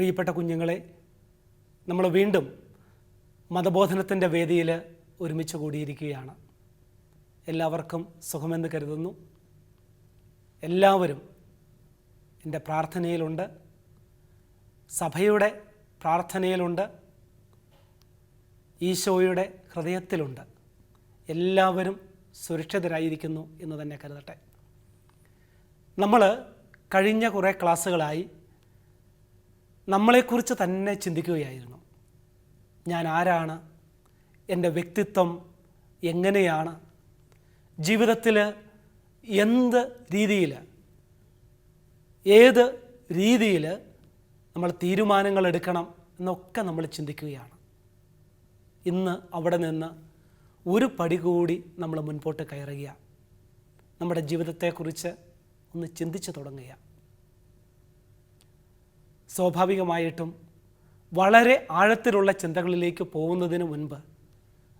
പ്രിയപ്പെട്ട കുഞ്ഞുങ്ങളെ, നമ്മൾ വീണ്ടും മതബോധനത്തിൻ്റെ വേദിയിൽ ഒരുമിച്ച് കൂടിയിരിക്കുകയാണ്. എല്ലാവർക്കും സുഖമെന്ന് കരുതുന്നു. എല്ലാവരും എൻ്റെ പ്രാർത്ഥനയിലുണ്ട്, സഭയുടെ പ്രാർത്ഥനയിലുണ്ട്, ഈശോയുടെ ഹൃദയത്തിലുണ്ട്. എല്ലാവരും സുരക്ഷിതരായിരിക്കുന്നു എന്ന് തന്നെ കരുതട്ടെ. നമ്മൾ കഴിഞ്ഞ കുറേ ക്ലാസ്സുകളായി നമ്മളെക്കുറിച്ച് തന്നെ ചിന്തിക്കുകയായിരുന്നു. ഞാൻ ആരാണ്? എൻ്റെ വ്യക്തിത്വം എങ്ങനെയാണ്? ജീവിതത്തിൽ എന്ത് രീതിയിൽ, ഏത് രീതിയിൽ നമ്മൾ തീരുമാനങ്ങൾ എടുക്കണം എന്നൊക്കെ നമ്മൾ ചിന്തിക്കുകയാണ്. ഇന്ന് അവിടെ നിന്ന് ഒരു പടി കൂടി നമ്മൾ മുൻപോട്ട് കയറുക, നമ്മുടെ ജീവിതത്തെക്കുറിച്ച് ഒന്ന് ചിന്തിച്ച് തുടങ്ങുക. സ്വാഭാവികമായിട്ടും വളരെ ആഴത്തിലുള്ള ചിന്തകളിലേക്ക് പോകുന്നതിന് മുൻപ്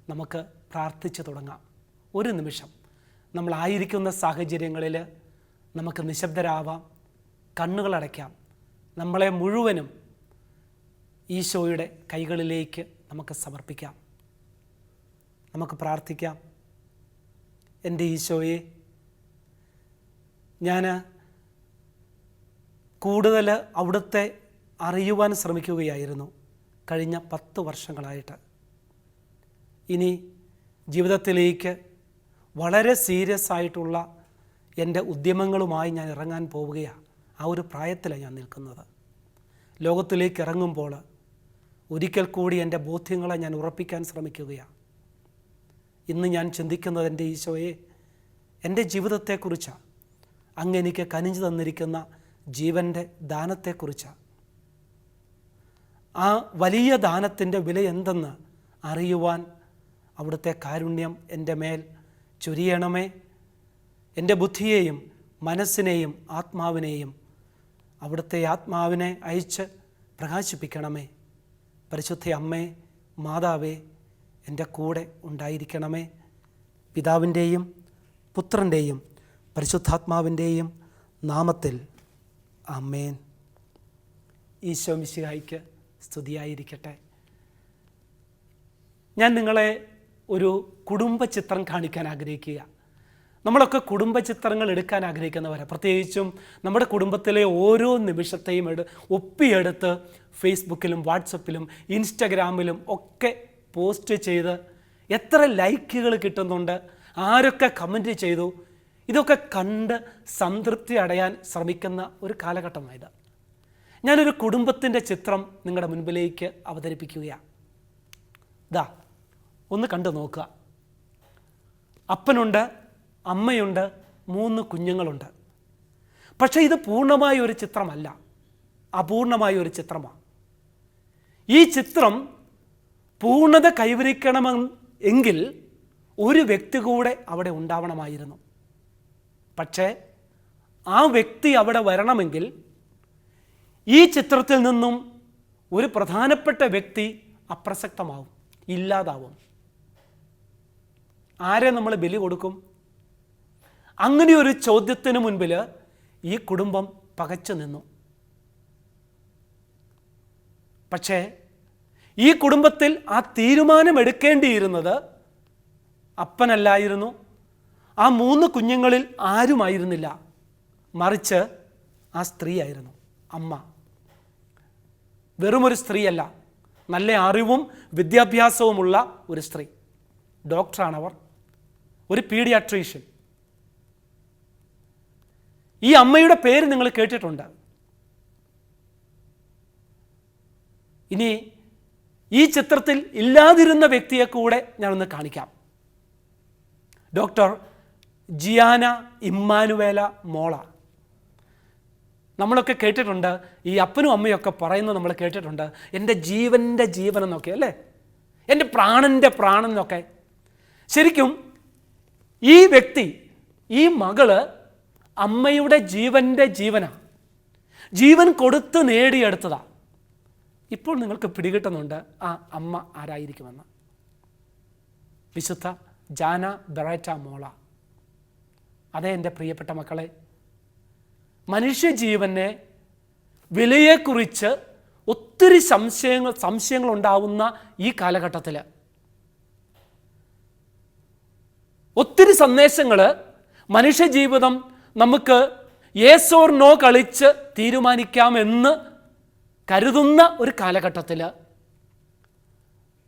നമുക്ക് പ്രാർത്ഥിച്ച് തുടങ്ങാം. ഒരു നിമിഷം നമ്മളായിരിക്കുന്ന സാഹചര്യങ്ങളിൽ നമുക്ക് നിശബ്ദരാവാം, കണ്ണുകളടയ്ക്കാം, നമ്മളെ മുഴുവനും ഈശോയുടെ കൈകളിലേക്ക് നമുക്ക് സമർപ്പിക്കാം. നമുക്ക് പ്രാർത്ഥിക്കാം. എൻ്റെ ഈശോയെ, ഞാൻ കൂടുതൽ അവിടുത്തെ അറിയുവാൻ ശ്രമിക്കുകയായിരുന്നു കഴിഞ്ഞ 10 വർഷങ്ങളായിട്ട്. ഇനി ജീവിതത്തിലേക്ക് വളരെ സീരിയസ് ആയിട്ടുള്ള എൻ്റെ ഉദ്യമങ്ങളുമായി ഞാൻ ഇറങ്ങാൻ പോവുകയാണ്. ആ ഒരു പ്രായത്തിലാണ് ഞാൻ നിൽക്കുന്നത്. ലോകത്തിലേക്ക് ഇറങ്ങുമ്പോൾ ഒരിക്കൽ കൂടി എൻ്റെ ബോധ്യങ്ങളെ ഞാൻ ഉറപ്പിക്കാൻ ശ്രമിക്കുകയാണ്. ഇന്ന് ഞാൻ ചിന്തിക്കുന്നത്, എൻ്റെ ഈശോയെ, എൻ്റെ ജീവിതത്തെക്കുറിച്ചാണ്. അങ്ങ് എനിക്ക് കനിഞ്ഞു തന്നിരിക്കുന്ന ജീവൻ്റെ ദാനത്തെക്കുറിച്ചാണ്. ആ വലിയ ദാനത്തിൻ്റെ വില എന്തെന്ന് അറിയുവാൻ അവിടുത്തെ കാരുണ്യം എൻ്റെ മേൽ ചൊരിയണമേ. എൻ്റെ ബുദ്ധിയെയും മനസ്സിനെയും ആത്മാവിനെയും അവിടുത്തെ ആത്മാവിനെ അയച്ച് പ്രകാശിപ്പിക്കണമേ. പരിശുദ്ധ അമ്മേ, മാതാവേ, എൻ്റെ കൂടെ ഉണ്ടായിരിക്കണമേ. പിതാവിൻ്റെയും പുത്രൻ്റെയും പരിശുദ്ധാത്മാവിൻ്റെയും നാമത്തിൽ ആമേൻ. ഈശോ മിശിഹായ്ക്ക് സ്തുതിയായിരിക്കട്ടെ. ഞാൻ നിങ്ങളെ ഒരു കുടുംബ ചിത്രം കാണിക്കാൻ ആഗ്രഹിക്കുക. നമ്മളൊക്കെ കുടുംബ ചിത്രങ്ങൾ എടുക്കാൻ ആഗ്രഹിക്കുന്നവരാണ്. പ്രത്യേകിച്ചും നമ്മുടെ കുടുംബത്തിലെ ഓരോ നിമിഷത്തെയും ഒപ്പിയെടുത്ത് ഫേസ്ബുക്കിലും വാട്സപ്പിലും ഇൻസ്റ്റഗ്രാമിലും ഒക്കെ പോസ്റ്റ് ചെയ്ത് എത്ര ലൈക്കുകൾ കിട്ടുന്നുണ്ട്, ആരൊക്കെ കമൻറ്റ് ചെയ്തു, ഇതൊക്കെ കണ്ട് സംതൃപ്തി അടയാൻ ശ്രമിക്കുന്ന ഒരു കാലഘട്ടമായത്. ഞാനൊരു കുടുംബത്തിൻ്റെ ചിത്രം നിങ്ങളുടെ മുൻപിലേക്ക് അവതരിപ്പിക്കുകയാണ്. ഇതാ, ഒന്ന് കണ്ടു നോക്കുക. അപ്പനുണ്ട്, അമ്മയുണ്ട്, 3 കുഞ്ഞുങ്ങളുണ്ട്. പക്ഷേ ഇത് പൂർണ്ണമായ ഒരു ചിത്രമല്ല, അപൂർണമായ ഒരു ചിത്രമാണ്. ഈ ചിത്രം പൂർണ്ണത കൈവരിക്കണമെങ്കിൽ ഒരു വ്യക്തി കൂടെ അവിടെ ഉണ്ടാവണമായിരുന്നു. പക്ഷേ ആ വ്യക്തി അവിടെ വരണമെങ്കിൽ ഈ ചിത്രത്തിൽ നിന്നും ഒരു പ്രധാനപ്പെട്ട വ്യക്തി അപ്രസക്തമാവും, ഇല്ലാതാവും. ആരെ നമ്മൾ ബലി കൊടുക്കും? അങ്ങനെ ഒരു ചോദ്യത്തിന് മുൻപിൽ ഈ കുടുംബം പകച്ചു നിന്നു. പക്ഷേ ഈ കുടുംബത്തിൽ ആ തീരുമാനമെടുക്കേണ്ടിയിരുന്നത് അപ്പനല്ലായിരുന്നു, ആ 3 കുഞ്ഞുങ്ങളിൽ ആരുമായിരുന്നില്ല, മറിച്ച് ആ സ്ത്രീയായിരുന്നു, അമ്മ. വെറുമൊരു സ്ത്രീയല്ല, നല്ല അറിവും വിദ്യാഭ്യാസവുമുള്ള ഒരു സ്ത്രീ. ഡോക്ടറാണവർ, ഒരു പീഡിയാട്രീഷ്യൻ. ഈ അമ്മയുടെ പേര് നിങ്ങൾ കേട്ടിട്ടുണ്ട്. ഇനി ഈ ചിത്രത്തിൽ ഇല്ലാതിരുന്ന വ്യക്തിയെ കൂടെ ഞാനൊന്ന് കാണിക്കാം. ഡോക്ടർ ജിയാന ഇമ്മാനുവേല മോള. നമ്മളൊക്കെ കേട്ടിട്ടുണ്ട്, ഈ അപ്പനും അമ്മയൊക്കെ പറയുന്നത് നമ്മൾ കേട്ടിട്ടുണ്ട്, എൻ്റെ ജീവൻ്റെ ജീവൻ എന്നൊക്കെ, അല്ലേ, എൻ്റെ പ്രാണൻ്റെ പ്രാണൻ എന്നൊക്കെ. ശരിക്കും ഈ വ്യക്തി, ഈ മകള് അമ്മയുടെ ജീവൻ്റെ ജീവനാണ്, ജീവൻ കൊടുത്ത് നേടിയെടുത്തതാണ്. ഇപ്പോൾ നിങ്ങൾക്ക് പിടികിട്ടുന്നുണ്ട് ആ അമ്മ ആരായിരിക്കുമെന്ന്. വിശുദ്ധ ജാന ബെറേറ്റ മോള. അതേ എൻ്റെ പ്രിയപ്പെട്ട മക്കളെ, മനുഷ്യജീവനെ വിലയെക്കുറിച്ച് ഒത്തിരി സംശയങ്ങൾ ഉണ്ടാവുന്ന ഈ കാലഘട്ടത്തിൽ ഒത്തിരി സന്ദേശങ്ങൾ മനുഷ്യജീവിതം നമുക്ക് യെസ് ഓർ നോ കളിച്ച് തീരുമാനിക്കാമെന്ന് കരുതുന്ന ഒരു കാലഘട്ടത്തിൽ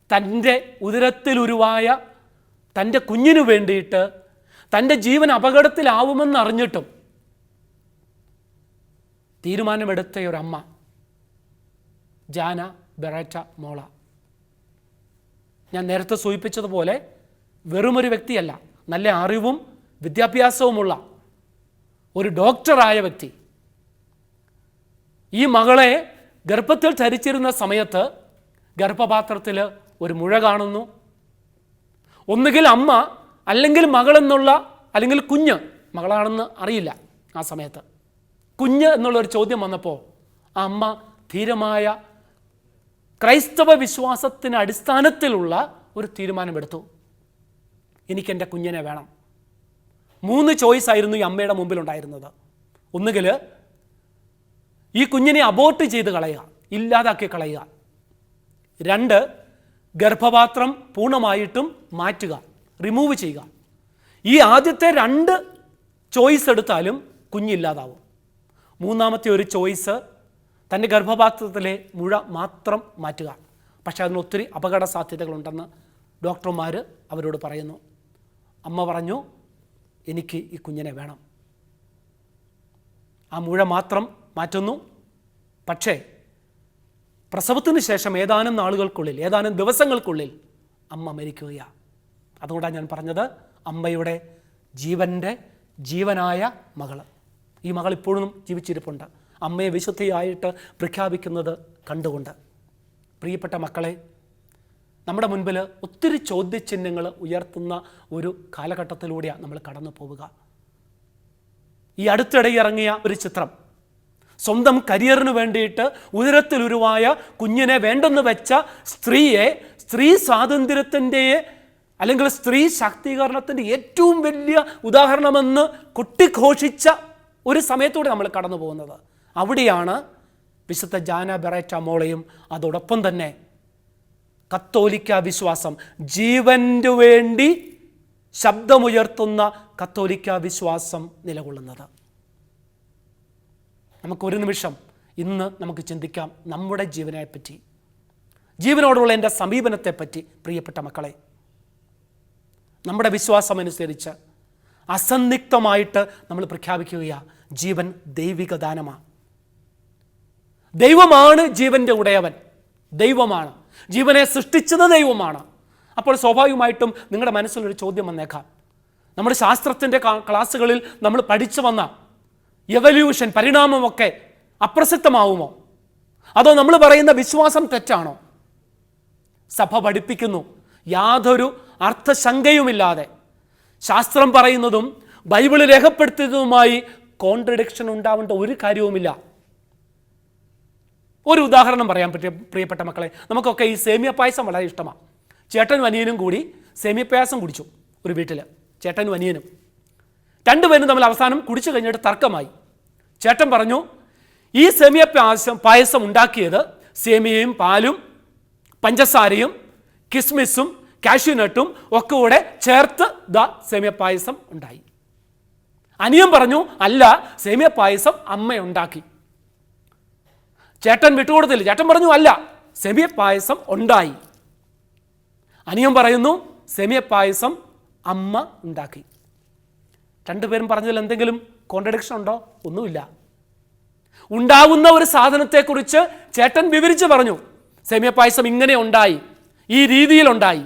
തൻ്റെ ഉദരത്തിലുരുവായ തൻ്റെ കുഞ്ഞിനു വേണ്ടിയിട്ട് തൻ്റെ ജീവൻ അപകടത്തിലാവുമെന്നറിഞ്ഞിട്ടും തീരുമാനമെടുത്ത ഒരമ്മ ജാന ബെറേറ്റ മോള. ഞാൻ നേരത്തെ സൂചിപ്പിച്ചതുപോലെ വെറുമൊരു വ്യക്തിയല്ല, നല്ല അറിവും വിദ്യാഭ്യാസവുമുള്ള ഒരു ഡോക്ടറായ വ്യക്തി. ഈ മകളെ ഗർഭത്തിൽ ധരിച്ചിരുന്ന സമയത്ത് ഗർഭപാത്രത്തിൽ ഒരു മുഴ കാണുന്നു. ഒന്നുകിൽ അമ്മ, അല്ലെങ്കിൽ മകളെന്നുള്ള, അല്ലെങ്കിൽ കുഞ്ഞ്, മകളാണെന്ന് അറിയില്ല ആ സമയത്ത്, കുഞ്ഞ് എന്നുള്ളൊരു ചോദ്യം വന്നപ്പോൾ ആ അമ്മ ധീരമായ ക്രൈസ്തവ വിശ്വാസത്തിന് അടിസ്ഥാനത്തിലുള്ള ഒരു തീരുമാനമെടുത്തു. എനിക്കെൻ്റെ കുഞ്ഞിനെ വേണം. 3 ചോയ്സ് ആയിരുന്നു ഈ അമ്മയുടെ മുമ്പിലുണ്ടായിരുന്നത്. ഒന്നുകിൽ ഈ കുഞ്ഞിനെ അബോർട്ട് ചെയ്ത് കളയുക, ഇല്ലാതാക്കി കളയുക. 2, ഗർഭപാത്രം പൂർണ്ണമായിട്ടും മാറ്റുക, റിമൂവ് ചെയ്യുക. ഈ ആദ്യത്തെ 2 ചോയ്സ് എടുത്താലും കുഞ്ഞില്ലാതാവും. 3ാമത്തെ ഒരു ചോയ്സ് തൻ്റെ ഗർഭപാത്രത്തിലെ മുഴ മാത്രം മാറ്റുക. പക്ഷേ അതിന് ഒത്തിരി അപകട സാധ്യതകളുണ്ടെന്ന് ഡോക്ടർമാർ അവരോട് പറയുന്നു. അമ്മ പറഞ്ഞു, എനിക്ക് ഈ കുഞ്ഞിനെ വേണം. ആ മുഴ മാത്രം മാറ്റുന്നു. പക്ഷേ പ്രസവത്തിന് ശേഷം ഏതാനും നാളുകൾക്കുള്ളിൽ, ഏതാനും ദിവസങ്ങൾക്കുള്ളിൽ അമ്മ മരിക്കുകയാണ്. അതുകൊണ്ടാണ് ഞാൻ പറഞ്ഞത്, അമ്മയുടെ ജീവനായ മകൾ. ഈ മകൾ ഇപ്പോഴും ജീവിച്ചിരിപ്പുണ്ട്, അമ്മയെ വിശുദ്ധിയായിട്ട് പ്രഖ്യാപിക്കുന്നത് കണ്ടുകൊണ്ട്. പ്രിയപ്പെട്ട മക്കളെ, നമ്മുടെ മുൻപിൽ ഒത്തിരി ചോദ്യചിഹ്നങ്ങൾ ഉയർത്തുന്ന ഒരു കാലഘട്ടത്തിലൂടെയാണ് നമ്മൾ കടന്നു പോവുക. ഈ അടുത്തിടെ ഇറങ്ങിയ ഒരു ചിത്രം, സ്വന്തം കരിയറിന് വേണ്ടിയിട്ട് ഉദരത്തിലുരുവായ കുഞ്ഞിനെ വേണ്ടെന്ന് വെച്ച സ്ത്രീയെ സ്ത്രീ സ്വാതന്ത്ര്യത്തിൻ്റെ അല്ലെങ്കിൽ സ്ത്രീ ശാക്തീകരണത്തിൻ്റെ ഏറ്റവും വലിയ ഉദാഹരണമെന്ന് കൊട്ടിഘോഷിച്ച ഒരു സമയത്തൂടെ നമ്മൾ കടന്നു പോകുന്നത്. അവിടെയാണ് വിശുദ്ധ ജാന ബെറേറ്റ മോളയും അതോടൊപ്പം തന്നെ കത്തോലിക്ക വിശ്വാസം, ജീവന് വേണ്ടി ശബ്ദമുയർത്തുന്ന കത്തോലിക്ക വിശ്വാസം നിലകൊള്ളുന്നത്. നമുക്കൊരു നിമിഷം ഇന്ന് നമുക്ക് ചിന്തിക്കാം നമ്മുടെ ജീവനെപ്പറ്റി, ജീവനോടുള്ള എൻ്റെ സമീപനത്തെപ്പറ്റി. പ്രിയപ്പെട്ട മക്കളെ, നമ്മുടെ വിശ്വാസമനുസരിച്ച് അസന്നിഗ്ധമായിട്ട് നമ്മൾ പ്രഖ്യാപിക്കുകയാണ്, ജീവൻ ദൈവിക ദാനമാണ്. ദൈവമാണ് ജീവൻ്റെ ഉടയവൻ, ദൈവമാണ്. ജീവനെ സൃഷ്ടിച്ചത് ദൈവമാണ്. അപ്പോൾ സ്വാഭാവികമായിട്ടും നിങ്ങളുടെ മനസ്സിലൊരു ചോദ്യം വന്നേക്കാം, നമ്മുടെ ശാസ്ത്രത്തിൻ്റെ ക്ലാസ്സുകളിൽ നമ്മൾ പഠിച്ചു വന്ന എവല്യൂഷൻ, പരിണാമമൊക്കെ അപ്രസക്തമാവുമോ? അതോ നമ്മൾ പറയുന്ന വിശ്വാസം തെറ്റാണോ? സഭ പഠിപ്പിക്കുന്നു, യാതൊരു അർത്ഥശങ്കയുമില്ലാതെ ശാസ്ത്രം പറയുന്നതും ബൈബിളിൽ രേഖപ്പെടുത്തിയതുമായി കോൺട്രഡിക്ഷൻ ഉണ്ടാവേണ്ട ഒരു കാര്യവുമില്ല. ഒരു ഉദാഹരണം പറയാൻ പറ്റിയ പ്രിയപ്പെട്ട മക്കളെ, നമുക്കൊക്കെ ഈ സേമിയ പായസം വളരെ ഇഷ്ടമാണ്. ചേട്ടനും അനിയനും കൂടി സേമിയ പായസം കുടിച്ചു ഒരു വീട്ടിൽ, ചേട്ടനും അനിയനും. 2 പേരും തമ്മിൽ അവസാനം കുടിച്ചു കഴിഞ്ഞിട്ട് തർക്കമായി. ചേട്ടൻ പറഞ്ഞു, ഈ സേമിയ പായസം ഉണ്ടാക്കിയത് സേമിയയും പാലും പഞ്ചസാരയും കിസ്മിസും കാഷ്യൂനട്ടും ഒക്കെ കൂടെ ചേർത്ത് സേമിയ പായസം ഉണ്ടായി. അനിയൻ പറഞ്ഞു, അല്ല, സേമിയ പായസം അമ്മ ഉണ്ടാക്കി. ചേട്ടൻ വിട്ടുകൊടുത്തില്ല. ചേട്ടൻ പറഞ്ഞു, അല്ല, സേമിയ പായസം ഉണ്ടായി. അനിയൻ പറയുന്നു, സേമിയ പായസം അമ്മ ഉണ്ടാക്കി. 2 പേരും പറഞ്ഞതിൽ എന്തെങ്കിലും കോൺട്രഡിക്ഷൻ ഉണ്ടോ? ഒന്നുമില്ല. ഉണ്ടാവുന്ന ഒരു സാധനത്തെക്കുറിച്ച് ചേട്ടൻ വിവരിച്ച് പറഞ്ഞു, സേമിയ പായസം ഇങ്ങനെ ഉണ്ടായി, ഈ രീതിയിലുണ്ടായി,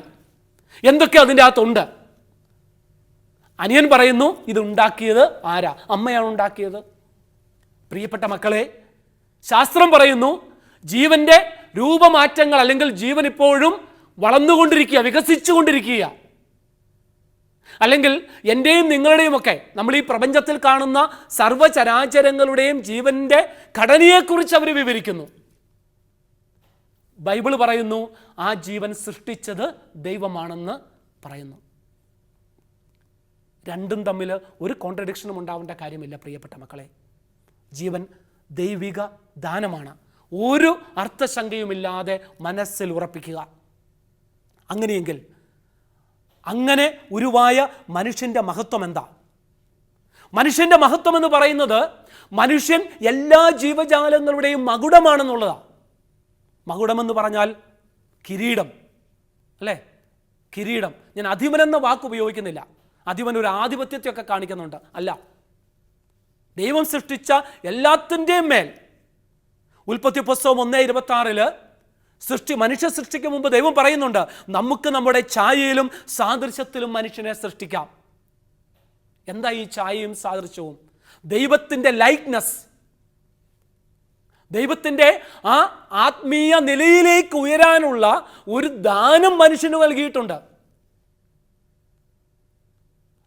എന്തൊക്കെ അതിൻ്റെ അകത്തുണ്ട്. അനിയൻ പറയുന്നു, ഇത് ഉണ്ടാക്കിയത് ആരാ? അമ്മയാണ് ഉണ്ടാക്കിയത്. പ്രിയപ്പെട്ട മക്കളെ, ശാസ്ത്രം പറയുന്നു ജീവന്റെ രൂപമാറ്റങ്ങൾ, അല്ലെങ്കിൽ ജീവൻ ഇപ്പോഴും വളർന്നുകൊണ്ടിരിക്കുക, വികസിച്ചുകൊണ്ടിരിക്കുക. അല്ലെങ്കിൽ എൻ്റെയും നിങ്ങളുടെയും ഒക്കെ, നമ്മൾ ഈ പ്രപഞ്ചത്തിൽ കാണുന്ന സർവ്വചരാചരങ്ങളുടെയും ജീവന്റെ ഘടനയെക്കുറിച്ച് അവർ വിവരിക്കുന്നു. ബൈബിൾ പറയുന്നു ആ ജീവൻ സൃഷ്ടിച്ചത് ദൈവമാണെന്ന് പറയുന്നു. രണ്ടും തമ്മിൽ ഒരു കോൺട്രഡിക്ഷനും ഉണ്ടാവേണ്ട കാര്യമില്ല പ്രിയപ്പെട്ട മക്കളെ. ജീവൻ ദൈവിക ദാനമാണ്. ഒരു അർത്ഥശങ്കയുമില്ലാതെ മനസ്സിൽ ഉറപ്പിക്കുക. അങ്ങനെയെങ്കിൽ അങ്ങനെ ഉരുവായ മനുഷ്യൻ്റെ മഹത്വം എന്താ? മനുഷ്യൻ്റെ മഹത്വം എന്ന് പറയുന്നത് മനുഷ്യൻ എല്ലാ ജീവജാലങ്ങളുടെയും മകുടമാണെന്നുള്ളതാണ്. മകുടമെന്ന് പറഞ്ഞാൽ കിരീടം, അല്ലേ? കിരീടം. ഞാൻ അധിപൻ എന്ന വാക്ക് ഉപയോഗിക്കുന്നില്ല. അധിപൻ ഒരു ആധിപത്യത്തെയൊക്കെ കാണിക്കുന്നുണ്ട്. അല്ല, ദൈവം സൃഷ്ടിച്ച എല്ലാത്തിൻ്റെയും മേൽ ഉൽപ്പത്തി പുസ്തകം 1:26 മനുഷ്യ സൃഷ്ടിക്ക് മുമ്പ് ദൈവം പറയുന്നുണ്ട്, നമുക്ക് നമ്മുടെ ഛായയിലും സാദൃശ്യത്തിലും മനുഷ്യനെ സൃഷ്ടിക്കാം. എന്താ ഈ ഛായയും സാദൃശ്യവും? ദൈവത്തിൻ്റെ ലൈക്നെസ്, ദൈവത്തിൻ്റെ ആ ആത്മീയ നിലയിലേക്ക് ഉയരാനുള്ള ഒരു ദാനം മനുഷ്യന് നൽകിയിട്ടുണ്ട്.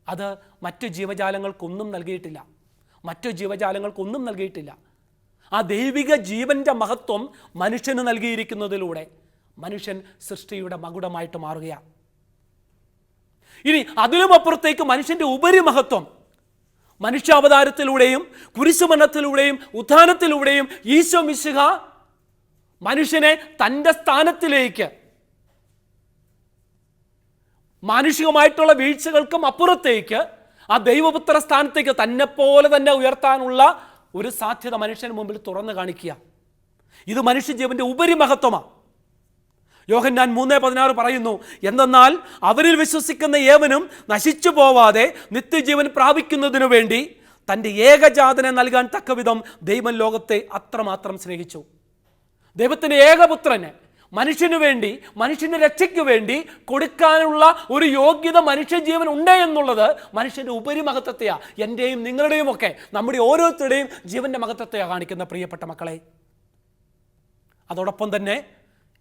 അത് മറ്റു ജീവജാലങ്ങൾക്കൊന്നും നൽകിയിട്ടില്ല. ആ ദൈവിക ജീവന്റെ മഹത്വം മനുഷ്യന് നൽകിയിരിക്കുന്നതിലൂടെ മനുഷ്യൻ സൃഷ്ടിയുടെ മകുടമായിട്ട് മാറുകയാണ്. ഇനി അതിലും അപ്പുറത്തേക്ക് മനുഷ്യന്റെ ഉപരിമഹത്വം മനുഷ്യാവതാരത്തിലൂടെയും കുരിശുമരണത്തിലൂടെയും ഉത്ഥാനത്തിലൂടെയും ഈശോ മിശിഹ മനുഷ്യനെ തൻ്റെ സ്ഥാനത്തിലേക്ക്, മാനുഷികമായിട്ടുള്ള വീഴ്ചകൾക്കും അപ്പുറത്തേക്ക് ആ ദൈവപുത്ര സ്ഥാനത്തേക്ക് തന്നെപ്പോലെ തന്നെ ഉയർത്താനുള്ള ഒരു സാധ്യത മനുഷ്യന് മുമ്പിൽ തുറന്നു കാണിക്കുക. ഇത് മനുഷ്യജീവന്റെ ഉപരിമഹത്വമാണ്. യോഹന്നാൻ 3:16 പറയുന്നു, എന്തെന്നാൽ അവരിൽ വിശ്വസിക്കുന്ന ഏവനും നശിച്ചു പോവാതെ നിത്യജീവൻ പ്രാപിക്കുന്നതിനു വേണ്ടി തൻ്റെ ഏകജാതനെ നൽകാൻ തക്കവിധം ദൈവം ലോകത്തെ അത്രമാത്രം സ്നേഹിച്ചു. ദൈവത്തിൻ്റെ ഏകപുത്രനെ മനുഷ്യന് വേണ്ടി, മനുഷ്യൻ്റെ രക്ഷയ്ക്ക് വേണ്ടി കൊടുക്കാനുള്ള ഒരു യോഗ്യത മനുഷ്യജീവൻ ഉണ്ട് എന്നുള്ളത് മനുഷ്യൻ്റെ ഉപരിമഹത്വത്തെയാണ്. എൻ്റെയും നിങ്ങളുടെയും ഒക്കെ, നമ്മുടെ ഓരോരുത്തരുടെയും ജീവൻ്റെ മഹത്വത്തെയാണ് കാണിക്കുന്ന പ്രിയപ്പെട്ട മക്കളെ. അതോടൊപ്പം തന്നെ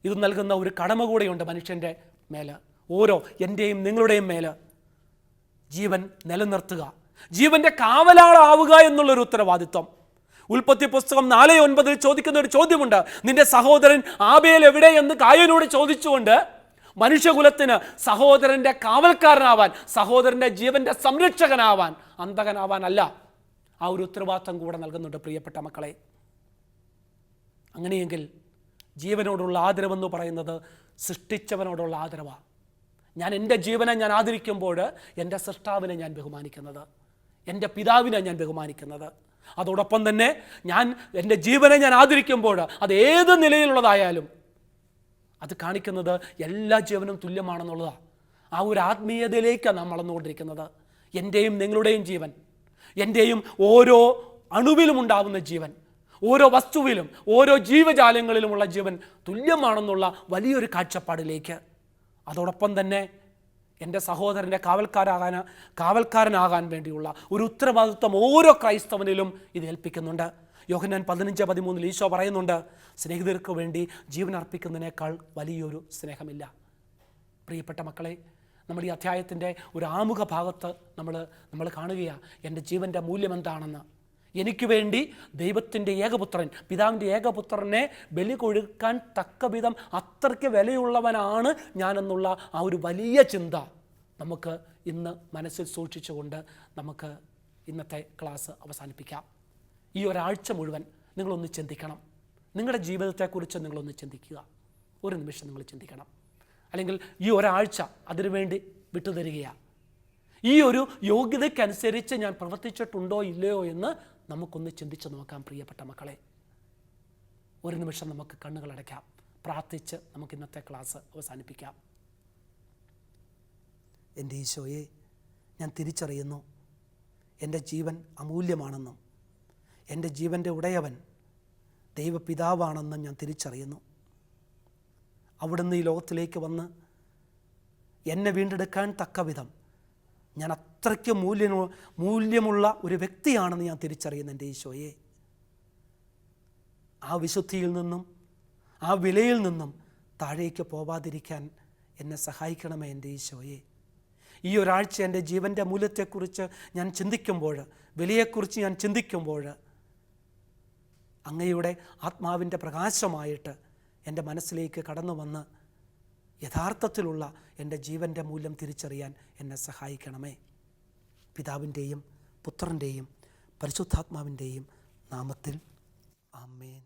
ഇത് നൽകുന്ന ഒരു കടമ കൂടെയുണ്ട് മനുഷ്യൻ്റെ മേല്, ഓരോ എൻ്റെയും നിങ്ങളുടെയും മേല്. ജീവൻ നിലനിർത്തുക, ജീവന്റെ കാവലാളാവുക എന്നുള്ളൊരു ഉത്തരവാദിത്വം. ഉൽപ്പത്തി പുസ്തകം 4:9 ചോദിക്കുന്ന ഒരു ചോദ്യമുണ്ട്, നിന്റെ സഹോദരൻ ആബേൽ എവിടെ എന്ന് കായനോട് ചോദിച്ചുകൊണ്ട് മനുഷ്യകുലത്തിന് സഹോദരന്റെ കാവൽക്കാരനാവാൻ, സഹോദരന്റെ ജീവന്റെ സംരക്ഷകനാവാൻ, അന്തകനാവാൻ അല്ല, ആ ഒരു ഉത്തരവാദിത്വം കൂടെ നൽകുന്നുണ്ട് പ്രിയപ്പെട്ട മക്കളെ. അങ്ങനെയെങ്കിൽ ജീവനോടുള്ള ആദരവെന്ന് പറയുന്നത് സൃഷ്ടിച്ചവനോടുള്ള ആദരവാണ്. ഞാൻ എൻ്റെ ജീവനെ ഞാൻ ആദരിക്കുമ്പോൾ എൻ്റെ സൃഷ്ടാവിനെ ഞാൻ ബഹുമാനിക്കുന്നത്, എൻ്റെ പിതാവിനെ ഞാൻ ബഹുമാനിക്കുന്നത്. അതോടൊപ്പം തന്നെ ഞാൻ എൻ്റെ ജീവനെ ഞാൻ ആദരിക്കുമ്പോൾ അത് ഏത് നിലയിലുള്ളതായാലും അത് കാണിക്കുന്നത് എല്ലാ ജീവനും തുല്യമാണെന്നുള്ളതാണ്. ആ ഒരു ആത്മീയതയിലേക്കാണ് നാം വളർന്നുകൊണ്ടിരിക്കുന്നത്. എൻ്റെയും നിങ്ങളുടെയും ജീവൻ, എൻ്റെയും ഓരോ അണുവിലും ഉണ്ടാകുന്ന ജീവൻ, ഓരോ വസ്തുവിലും ഓരോ ജീവജാലങ്ങളിലുമുള്ള ജീവൻ തുല്യമാണെന്നുള്ള വലിയൊരു കാഴ്ചപ്പാടിലേക്ക്, അതോടൊപ്പം തന്നെ എൻ്റെ സഹോദരൻ്റെ കാവൽക്കാരനാകാൻ വേണ്ടിയുള്ള ഒരു ഉത്തരവാദിത്വം ഓരോ ക്രൈസ്തവനിലും ഇത് ഏൽപ്പിക്കുന്നുണ്ട്. യോഹന്നാൻ 15:13 ഈശോ പറയുന്നുണ്ട്, സ്നേഹിതർക്ക് വേണ്ടി ജീവൻ അർപ്പിക്കുന്നതിനേക്കാൾ വലിയൊരു സ്നേഹമില്ല. പ്രിയപ്പെട്ട മക്കളെ, നമ്മൾ ഈ അധ്യായത്തിൻ്റെ ഒരു ആമുഖ ഭാഗത്ത് നമ്മൾ കാണുകയാണ് എൻ്റെ ജീവൻ്റെ മൂല്യം എന്താണെന്ന്. എനിക്ക് വേണ്ടി ദൈവത്തിൻ്റെ ഏകപുത്രൻ, പിതാവിൻ്റെ ഏകപുത്രനെ ബലി കൊടുക്കാൻ തക്കവിധം അത്രയ്ക്ക് വിലയുള്ളവനാണ് ഞാനെന്നുള്ള ആ ഒരു വലിയ ചിന്ത നമുക്ക് ഇന്ന് മനസ്സിൽ സൂക്ഷിച്ചുകൊണ്ട് നമുക്ക് ഇന്നത്തെ ക്ലാസ് അവസാനിപ്പിക്കാം. ഈ ഒരാഴ്ച മുഴുവൻ നിങ്ങളൊന്ന് ചിന്തിക്കണം. നിങ്ങളുടെ ജീവിതത്തെക്കുറിച്ച് നിങ്ങളൊന്ന് ചിന്തിക്കുക. ഒരു നിമിഷം നിങ്ങൾ ചിന്തിക്കണം. അല്ലെങ്കിൽ ഈ ഒരാഴ്ച അതിനുവേണ്ടി വിട്ടുതരികയാണ്. ഈ ഒരു യോഗ്യതയ്ക്കനുസരിച്ച് ഞാൻ പ്രവർത്തിച്ചിട്ടുണ്ടോ ഇല്ലയോ എന്ന് നമുക്കൊന്ന് ചിന്തിച്ച് നോക്കാം പ്രിയപ്പെട്ട മക്കളെ. ഒരു നിമിഷം നമുക്ക് കണ്ണുകളടയ്ക്കാം, പ്രാർത്ഥിച്ച് നമുക്ക് ഇന്നത്തെ ക്ലാസ് അവസാനിപ്പിക്കാം. എൻ്റെ ഈശോയെ, ഞാൻ തിരിച്ചറിയുന്നു എൻ്റെ ജീവൻ അമൂല്യമാണെന്നും എൻ്റെ ജീവൻ്റെ ഉടയവൻ ദൈവപിതാവാണെന്നും ഞാൻ തിരിച്ചറിയുന്നു. അവിടുന്ന് ഈ ലോകത്തിലേക്ക് വന്ന് എന്നെ വീണ്ടെടുക്കാൻ തക്കവിധം ഞാൻ അത്രയ്ക്ക് മൂല്യമുള്ള ഒരു വ്യക്തിയാണെന്ന് ഞാൻ തിരിച്ചറിയുന്നു എൻ്റെ ഈശോയെ. ആ വിശുദ്ധിയിൽ നിന്നും ആ വിലയിൽ നിന്നും താഴേക്ക് പോവാതിരിക്കാൻ എന്നെ സഹായിക്കണമേ എൻ്റെ ഈശോയെ. ഈ ഒരാഴ്ച എൻ്റെ ജീവൻ്റെ മൂല്യത്തെക്കുറിച്ച് ഞാൻ ചിന്തിക്കുമ്പോൾ, വിലയെക്കുറിച്ച് ഞാൻ ചിന്തിക്കുമ്പോൾ, അങ്ങയുടെ ആത്മാവിൻ്റെ പ്രകാശമായിട്ട് എൻ്റെ മനസ്സിലേക്ക് കടന്നു വന്ന് യഥാർത്ഥത്തിലുള്ള എൻ്റെ ജീവൻ്റെ മൂല്യം തിരിച്ചറിയാൻ എന്നെ സഹായിക്കണമേ. പിതാവിൻ്റെയും പുത്രൻ്റെയും പരിശുദ്ധാത്മാവിൻ്റെയും നാമത്തിൽ ആമേൻ.